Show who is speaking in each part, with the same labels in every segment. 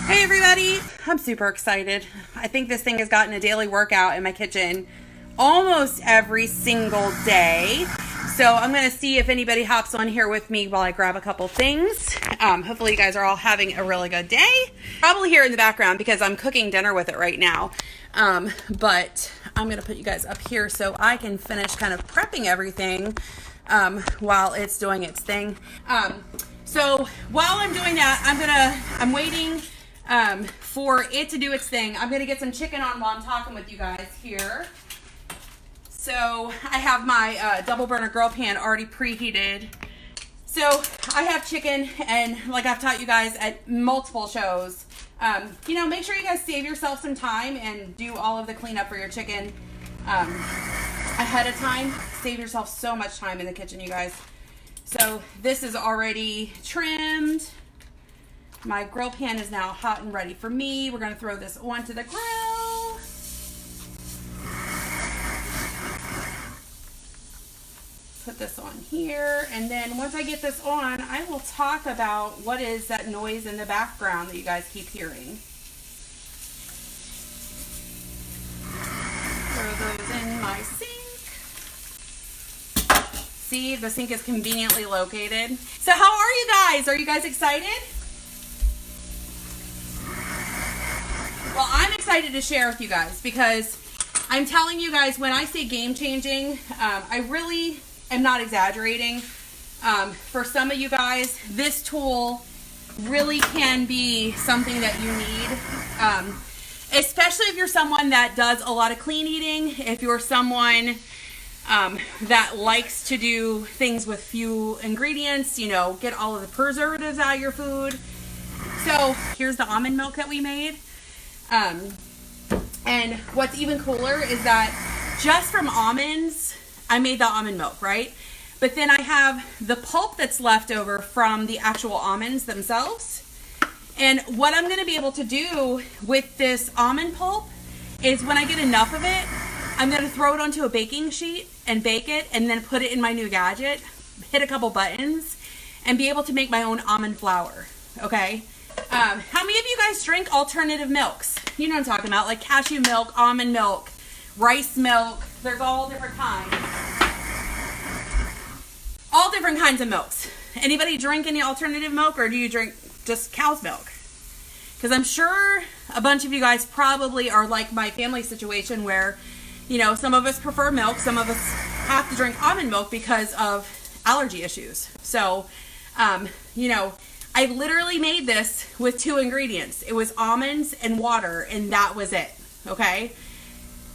Speaker 1: Hey everybody, I'm super excited. I think this thing has gotten a daily workout in my kitchen almost every single day. So I'm going to see if anybody hops on here with me while I grab a couple things. Hopefully you guys are all having a really good day. Probably here in the background because I'm cooking dinner with it right now. But I'm going to put you guys up here so I can finish kind of prepping everything while it's doing its thing. So while I'm doing that, I'm waiting for it to do its thing. I'm going to get some chicken on while I'm talking with you guys here. So I have my double burner grill pan already preheated. So I have chicken, and like I've taught you guys at multiple shows, make sure you guys save yourself some time and do all of the cleanup for your chicken ahead of time. Save yourself so much time in the kitchen, you guys. So this is already trimmed. My grill pan is now hot and ready for me. We're going to throw this onto the grill. Put this on here. And then once I get this on, I will talk about what is that noise in the background that you guys keep hearing. Throw those in my sink. See, the sink is conveniently located. So how are you guys? Are you guys excited? Well, I'm excited to share with you guys because I'm telling you guys, when I say game changing, I really am not exaggerating. For some of you guys, this tool really can be something that you need, especially if you're someone that does a lot of clean eating, if you're someone that likes to do things with few ingredients, get all of the preservatives out of your food. So here's the almond milk that we made. And what's even cooler is that just from almonds, I made the almond milk, right? But then I have the pulp that's left over from the actual almonds themselves. And what I'm going to be able to do with this almond pulp is when I get enough of it, I'm going to throw it onto a baking sheet and bake it and then put it in my new gadget, hit a couple buttons, and be able to make my own almond flour, okay? How many of you guys drink alternative milks? You know what I'm talking about, like cashew milk, almond milk, rice milk. There's all different kinds. All different kinds of milks. Anybody drink any alternative milk, or do you drink just cow's milk? Because I'm sure a bunch of you guys probably are like my family situation where, some of us prefer milk, some of us have to drink almond milk because of allergy issues. So, I literally made this with 2 ingredients. It was almonds and water, and that was it, okay?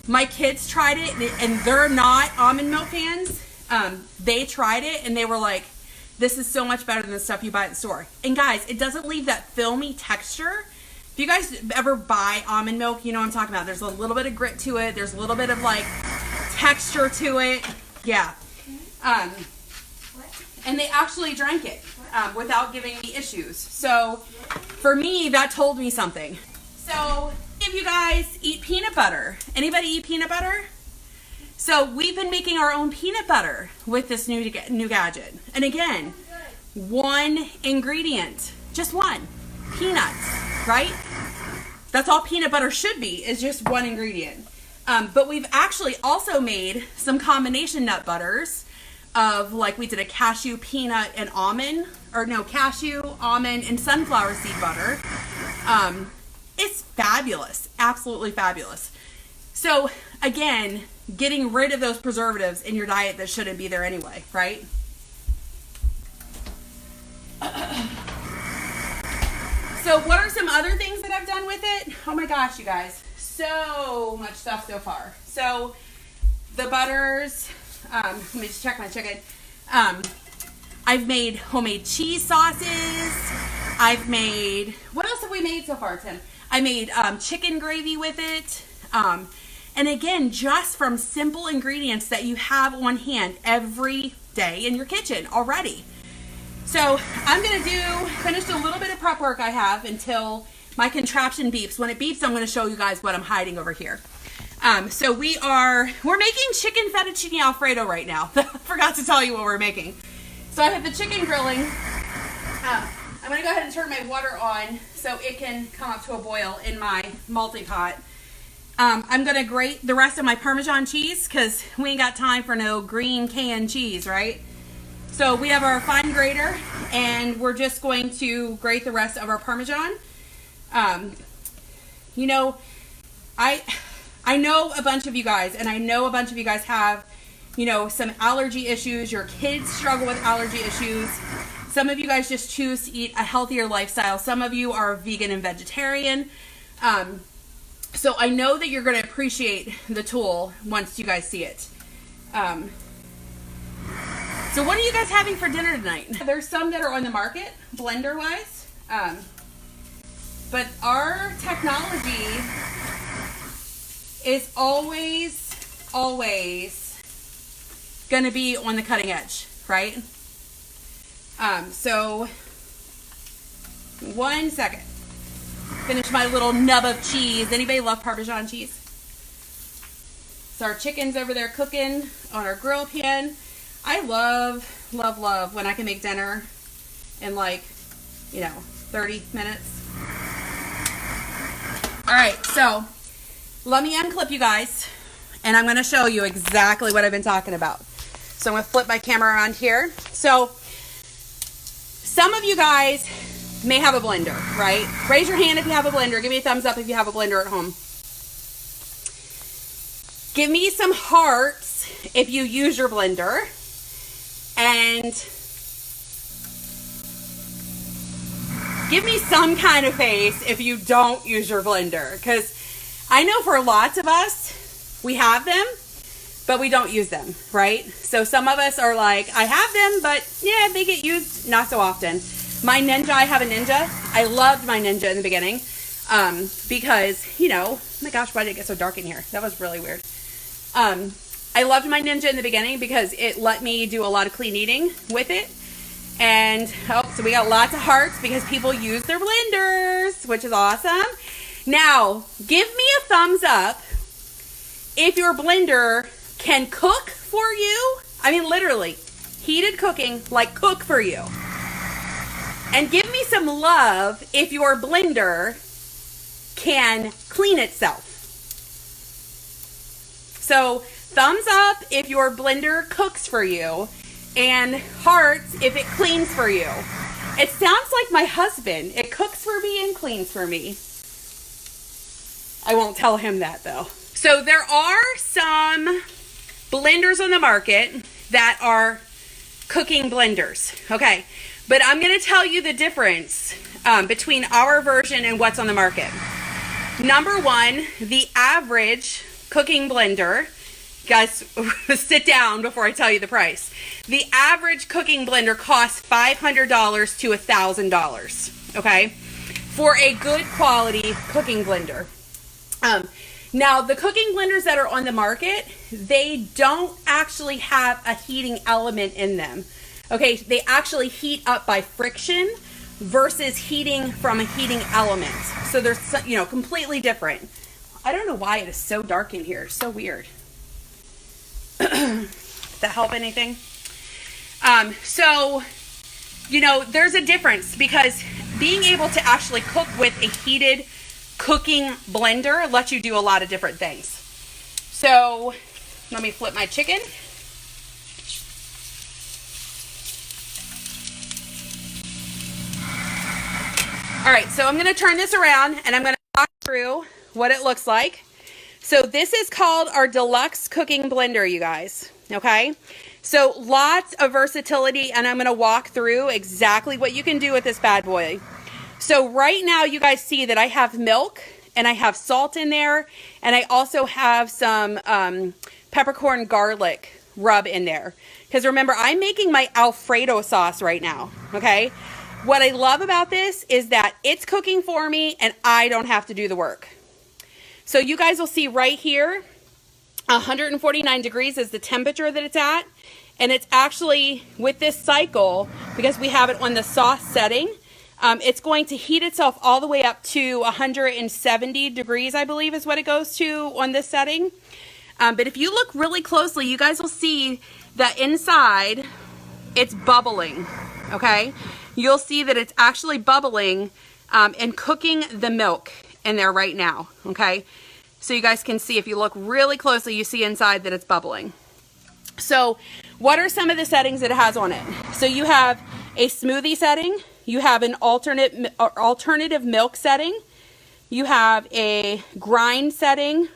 Speaker 1: My kids tried it, and they're not almond milk fans. They tried it, and they were like, this is so much better than the stuff you buy at the store. And guys, it doesn't leave that filmy texture. If you guys ever buy almond milk, you know what I'm talking about. There's a little bit of grit to it. There's a little bit of, texture to it. Yeah. And they actually drank it without giving me issues. So for me, that told me something. So if you guys eat peanut butter, anybody eat peanut butter? So we've been making our own peanut butter with this new gadget. And again, 1 ingredient, just 1, peanuts, right? That's all peanut butter should be, is just 1 ingredient. But we've actually also made some combination nut butters of, we did a cashew, peanut, and almond, cashew, almond, and sunflower seed butter. It's fabulous, absolutely fabulous. So again, getting rid of those preservatives in your diet that shouldn't be there anyway, right? So what are some other things that I've done with it? Oh my gosh, you guys, so much stuff so far. So the butters, let me just check my chicken. I've made homemade cheese sauces. I've made, what else have we made so far, Tim? I made chicken gravy with it. And again, just from simple ingredients that you have on hand every day in your kitchen already. So I'm going to finish a little bit of prep work I have until my contraption beeps. When it beeps, I'm going to show you guys what I'm hiding over here. So we're making chicken fettuccine Alfredo right now. I forgot to tell you what we're making. So I have the chicken grilling. I'm I'm gonna go ahead and turn my water on so it can come up to a boil in my multi-pot. I'm gonna grate the rest of my Parmesan cheese because we ain't got time for no green canned cheese, right? So we have our fine grater and we're just going to grate the rest of our Parmesan. You know, I know a bunch of you guys, and I know a bunch of you guys have, you know, some allergy issues. Your kids struggle with allergy issues. Some of you guys just choose to eat a healthier lifestyle. Some of you are vegan and vegetarian. So I know that you're going to appreciate the tool once you guys see it. So what are you guys having for dinner tonight? There's some that are on the market, blender-wise. But our technology is always going to be on the cutting edge, right? So, 1 second. Finish my little nub of cheese. Anybody love Parmesan cheese? So our chicken's over there cooking on our grill pan. I love when I can make dinner in like, 30 minutes. All right, so let me unclip you guys, and I'm going to show you exactly what I've been talking about. So I'm going to flip my camera around here. So some of you guys may have a blender, right? Raise your hand if you have a blender. Give me a thumbs up if you have a blender at home. Give me some hearts if you use your blender. And give me some kind of face if you don't use your blender. Because I know for lots of us, we have them, but we don't use them, right? So some of us are like, I have them, but yeah, they get used not so often. My Ninja, I have a Ninja. I loved my Ninja in the beginning because, oh my gosh, why did it get so dark in here? That was really weird. I loved my Ninja in the beginning because it let me do a lot of clean eating with it. And, so we got lots of hearts because people use their blenders, which is awesome. Now, give me a thumbs up if your blender can cook for you. I mean, literally, heated cooking, like cook for you. And give me some love if your blender can clean itself. So, thumbs up if your blender cooks for you, and hearts if it cleans for you. It sounds like my husband. It cooks for me and cleans for me. I won't tell him that though. So there are some blenders on the market that are cooking blenders. Okay, but I'm going to tell you the difference between our version and what's on the market. Number one, the average cooking blender. Guys, sit down before I tell you the price. The average cooking blender costs $500 to $1,000, okay, for a good quality cooking blender. Now, the cooking blenders that are on the market, they don't actually have a heating element in them, okay? They actually heat up by friction versus heating from a heating element. So they're, completely different. I don't know why it is so dark in here. So weird. Does that help anything? So, there's a difference because being able to actually cook with a heated cooking blender lets you do a lot of different things. So, let me flip my chicken. All right, so I'm going to turn this around and I'm going to walk through what it looks like. So this is called our Deluxe cooking blender, you guys, okay? So lots of versatility, and I'm going to walk through exactly what you can do with this bad boy. So right now you guys see that I have milk, and I have salt in there, and I also have some peppercorn garlic rub in there. Because remember, I'm making my Alfredo sauce right now, okay? What I love about this is that it's cooking for me, and I don't have to do the work. So you guys will see right here, 149 degrees is the temperature that it's at. And it's actually, with this cycle, because we have it on the sauce setting, it's going to heat itself all the way up to 170 degrees, I believe is what it goes to on this setting. But if you look really closely, you guys will see that inside, it's bubbling, okay? you'll see that it's actually bubbling and cooking the milk in there right now, okay? So you guys can see, if you look really closely, you see inside that it's bubbling. So what are some of the settings that it has on it? So you have a smoothie setting, you have an alternative milk setting, you have a grind setting,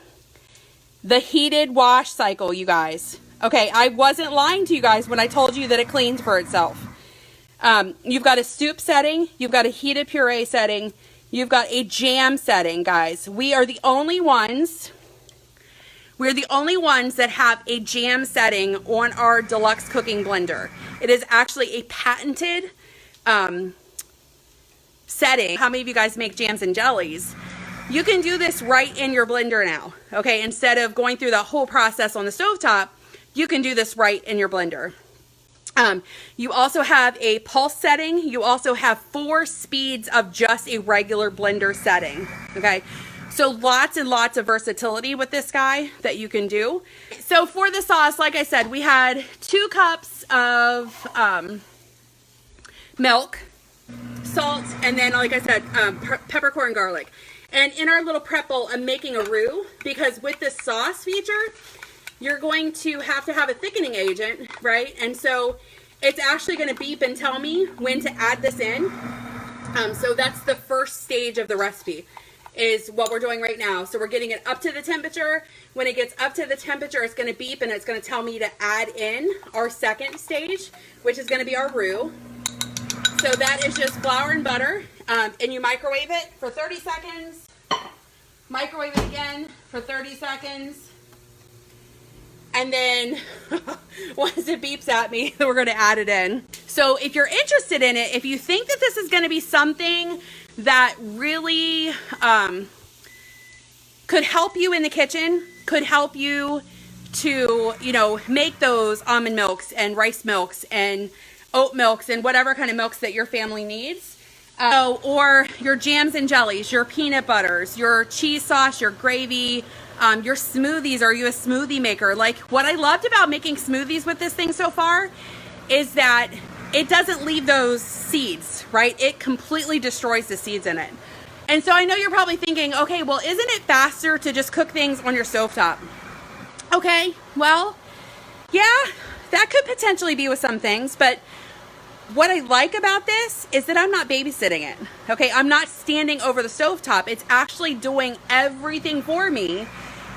Speaker 1: the heated wash cycle, you guys. Okay, I wasn't lying to you guys when I told you that it cleans for itself. You've got a soup setting, you've got a heated puree setting, you've got a jam setting, guys. We're the only ones that have a jam setting on our Deluxe cooking blender. It is actually a patented setting. How many of you guys make jams and jellies? You can do this right in your blender now, okay? Instead of going through the whole process on the stovetop, you can do this right in your blender. You also have a pulse setting. You also have 4 speeds of just a regular blender setting, okay? So lots and lots of versatility with this guy that you can do. So for the sauce, like I said, we had 2 cups of milk, salt, and then, like I said, peppercorn garlic. And in our little prep bowl, I'm making a roux, because with this sauce feature, you're going to have a thickening agent, right? And so it's actually going to beep and tell me when to add this in. So that's the first stage of the recipe, is what we're doing right now. So we're getting it up to the temperature. When it gets up to the temperature, it's going to beep and it's going to tell me to add in our second stage, which is going to be our roux. So that is just flour and butter, and you microwave it for 30 seconds, microwave it again for 30 seconds, and then once it beeps at me, we're going to add it in. So if you're interested in it, if you think that this is going to be something that really could help you in the kitchen, could help you to, you know, make those almond milks and rice milks and oat milks and whatever kind of milks that your family needs, or your jams and jellies, your peanut butters, your cheese sauce, your gravy, your smoothies. Are you a smoothie maker? Like, what I loved about making smoothies with this thing so far is that it doesn't leave those seeds, right? It completely destroys the seeds in it. And so I know you're probably thinking, okay, well, isn't it faster to just cook things on your stovetop? Okay, well, yeah, that could potentially be with some things, but what I like about this is that I'm not babysitting it, okay? I'm not standing over the stovetop. It's actually doing everything for me,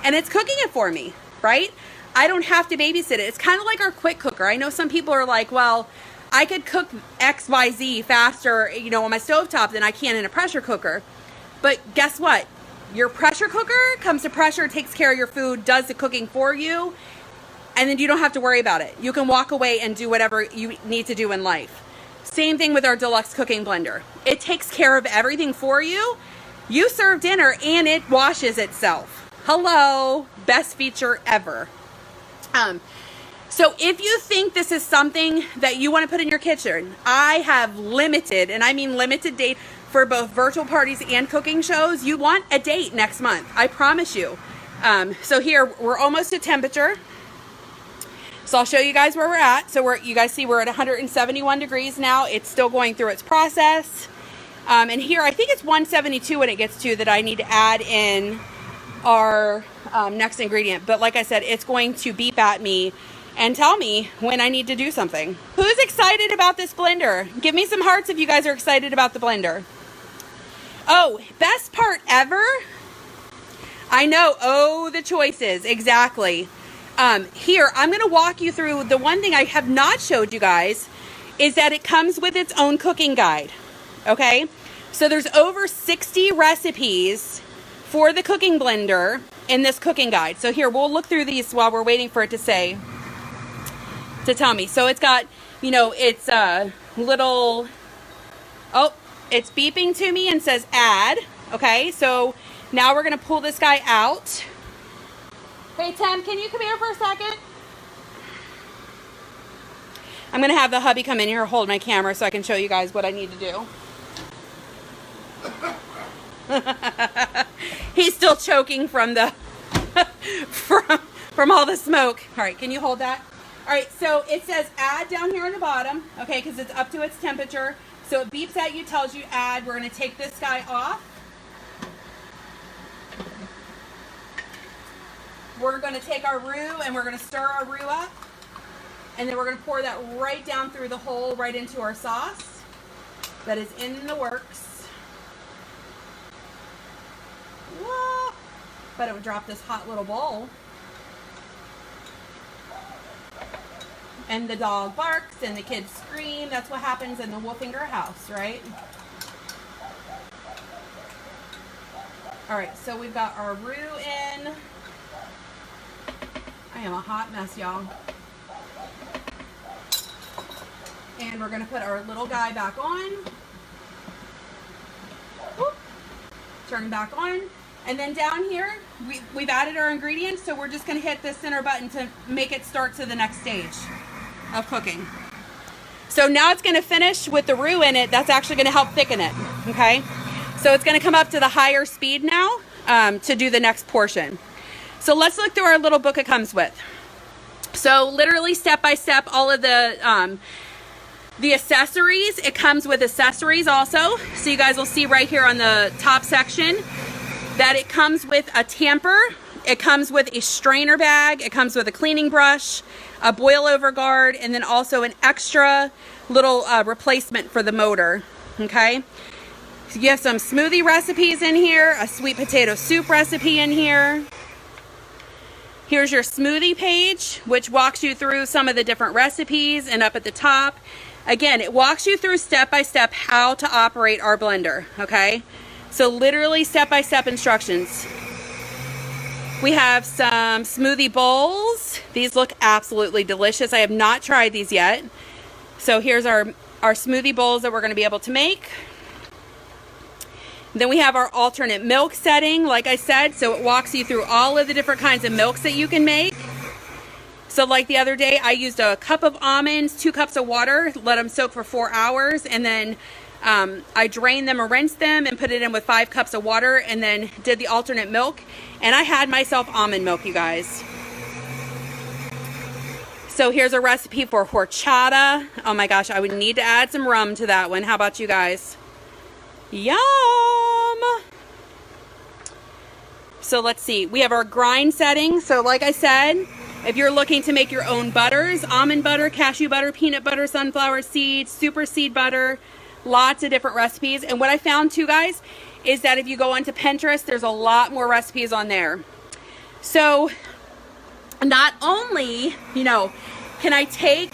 Speaker 1: and it's cooking it for me, right? I don't have to babysit it. It's kind of like our quick cooker. I know some people are like, well, I could cook X, Y, Z faster, you know, on my stovetop than I can in a pressure cooker. But guess what? Your pressure cooker comes to pressure, takes care of your food, does the cooking for you, and then you don't have to worry about it. You can walk away and do whatever you need to do in life. Same thing with our Deluxe cooking blender. It takes care of everything for you. You serve dinner and it washes itself. Hello, best feature ever. So if you think this is something that you want to put in your kitchen, I have limited, and I mean limited date for both virtual parties and cooking shows. You want a date next month, I promise you. So here, we're almost at temperature. So I'll show you guys where we're at. So you guys see we're at 171 degrees now. It's still going through its process. And here, I think it's 172 when it gets to that I need to add in our next ingredient. But like I said, it's going to beep at me and tell me when I need to do something. Who's excited about this blender? Give me some hearts if you guys are excited about the blender. Oh, best part ever? I know, oh, the choices, exactly. Here, I'm going to walk you through the one thing I have not showed you guys is that it comes with its own cooking guide, okay? So there's over 60 recipes for the cooking blender in this cooking guide. So here, we'll look through these while we're waiting for it to tell me. So it's got, you know, it's a little, oh, it's beeping to me and says add, okay? So now we're going to pull this guy out. Hey, Tim, can you come here for a second? I'm going to have the hubby come in here, hold my camera so I can show you guys what I need to do. He's still choking from the from all the smoke. All right, can you hold that? All right, so it says add down here on the bottom, okay, because it's up to its temperature. So it beeps at you, tells you add. We're going to take this guy off. We're going to take our roux and we're going to stir our roux up. And then we're going to pour that right down through the hole, right into our sauce that is in the works. Whoa. But it would drop this hot little bowl. And the dog barks and the kids scream. That's what happens in the Wolfinger house, right? All right, so we've got our roux in. I am a hot mess, y'all. And we're gonna put our little guy back on. Whoop. Turn him back on. And then down here, we've added our ingredients, so we're just gonna hit the center button to make it start to the next stage of cooking. So now it's gonna finish with the roux in it. That's actually gonna help thicken it, okay? So it's gonna come up to the higher speed now to do the next portion. So let's look through our little book it comes with. So literally step by step, all of the accessories, it comes with accessories also. So you guys will see right here on the top section that it comes with a tamper, it comes with a strainer bag, it comes with a cleaning brush, a boil over guard, and then also an extra little replacement for the motor, okay? So you have some smoothie recipes in here, a sweet potato soup recipe in here. Here's your smoothie page, which walks you through some of the different recipes, and up at the top, again, it walks you through step by step how to operate our blender, okay? So literally step by step instructions. We have some smoothie bowls. These look absolutely delicious. I have not tried these yet. So here's our smoothie bowls that we're gonna be able to make. Then we have our alternate milk setting, like I said, so it walks you through all of the different kinds of milks that you can make. So like the other day, I used a cup of almonds, 2 cups of water, let them soak for 4 hours, and then I drained them or rinsed them and put it in with 5 cups of water, and then did the alternate milk, and I had myself almond milk, you guys. So here's a recipe for horchata. Oh my gosh, I would need to add some rum to that one. How about you guys? Yum! So let's see, we have our grind setting. So like I said, if you're looking to make your own butters, almond butter, cashew butter, peanut butter, sunflower seeds, super seed butter, lots of different recipes. And what I found too, guys, is that if you go onto Pinterest, there's a lot more recipes on there. So not only, you know, can I take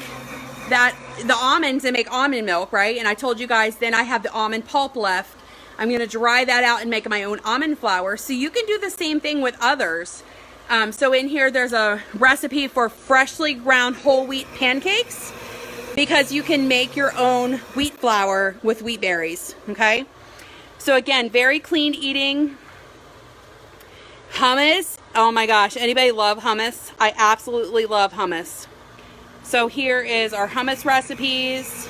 Speaker 1: the almonds and make almond milk, right? And I told you guys, then I have the almond pulp left. I'm going to dry that out and make my own almond flour. So you can do the same thing with others. So in here, there's a recipe for freshly ground whole wheat pancakes, because you can make your own wheat flour with wheat berries, okay? So again, very clean eating. Hummus, oh my gosh, anybody love hummus? I absolutely love hummus. So here is our hummus recipes.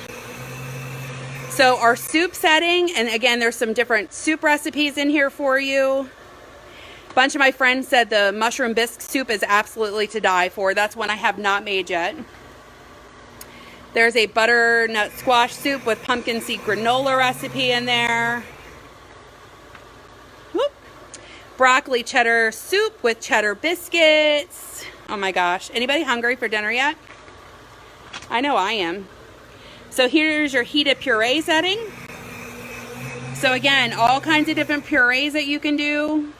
Speaker 1: So our soup setting, and again, there's some different soup recipes in here for you. A bunch of my friends said the mushroom bisque soup is absolutely to die for. That's one I have not made yet. There's a butternut squash soup with pumpkin seed granola recipe in there. Whoop. Broccoli cheddar soup with cheddar biscuits. Oh my gosh. Anybody hungry for dinner yet? I know I am. So here's your heated puree setting. So again, all kinds of different purees that you can do.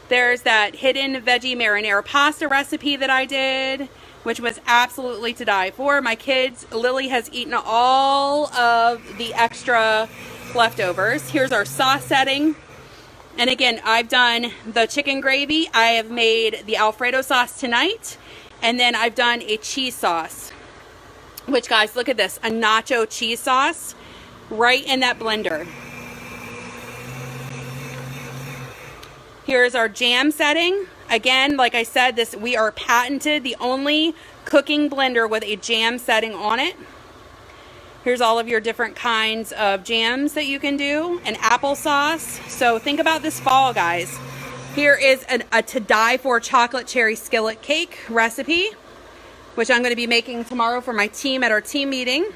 Speaker 1: There's that hidden veggie marinara pasta recipe that I did, which was absolutely to die for. My kids, Lily has eaten all of the extra leftovers. Here's our sauce setting. And again, I've done the chicken gravy. I have made the Alfredo sauce tonight. And then I've done a cheese sauce, which, guys, look at this, a nacho cheese sauce right in that blender. Here's our jam setting. Again, like I said, we are patented, the only cooking blender with a jam setting on it. Here's all of your different kinds of jams that you can do, and applesauce. So think about this fall, guys. Here is a to die for chocolate cherry skillet cake recipe, which I'm going to be making tomorrow for my team at our team meeting.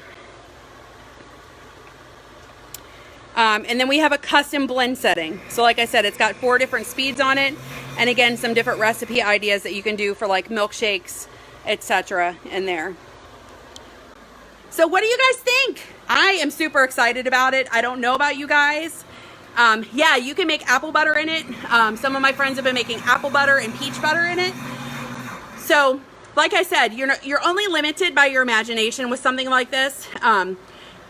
Speaker 1: And then we have a custom blend setting. So like I said, it's got 4 different speeds on it. And again, some different recipe ideas that you can do for like milkshakes, etc. in there. So what do you guys think? I am super excited about it. I don't know about you guys. Yeah, you can make apple butter in it. Some of my friends have been making apple butter and peach butter in it. So like I said, you're only limited by your imagination with something like this.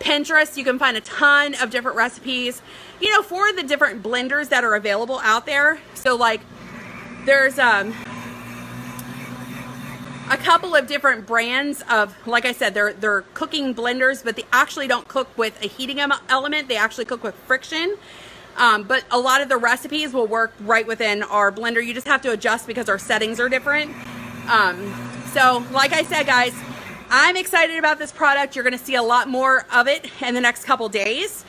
Speaker 1: Pinterest, you can find a ton of different recipes, you know, for the different blenders that are available out there. So like there's a couple of different brands of, like I said, they're cooking blenders, but they actually don't cook with a heating element. They actually cook with friction. But a lot of the recipes will work right within our blender. You just have to adjust because our settings are different. So like I said, guys, I'm excited about this product. You're going to see a lot more of it in the next couple days.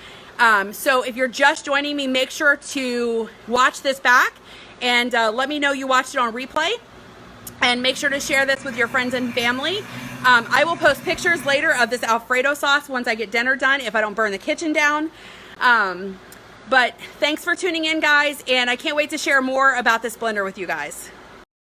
Speaker 1: So if you're just joining me, make sure to watch this back and let me know you watched it on replay. And make sure to share this with your friends and family. I will post pictures later of this Alfredo sauce once I get dinner done, if I don't burn the kitchen down. But thanks for tuning in, guys, and I can't wait to share more about this blender with you guys.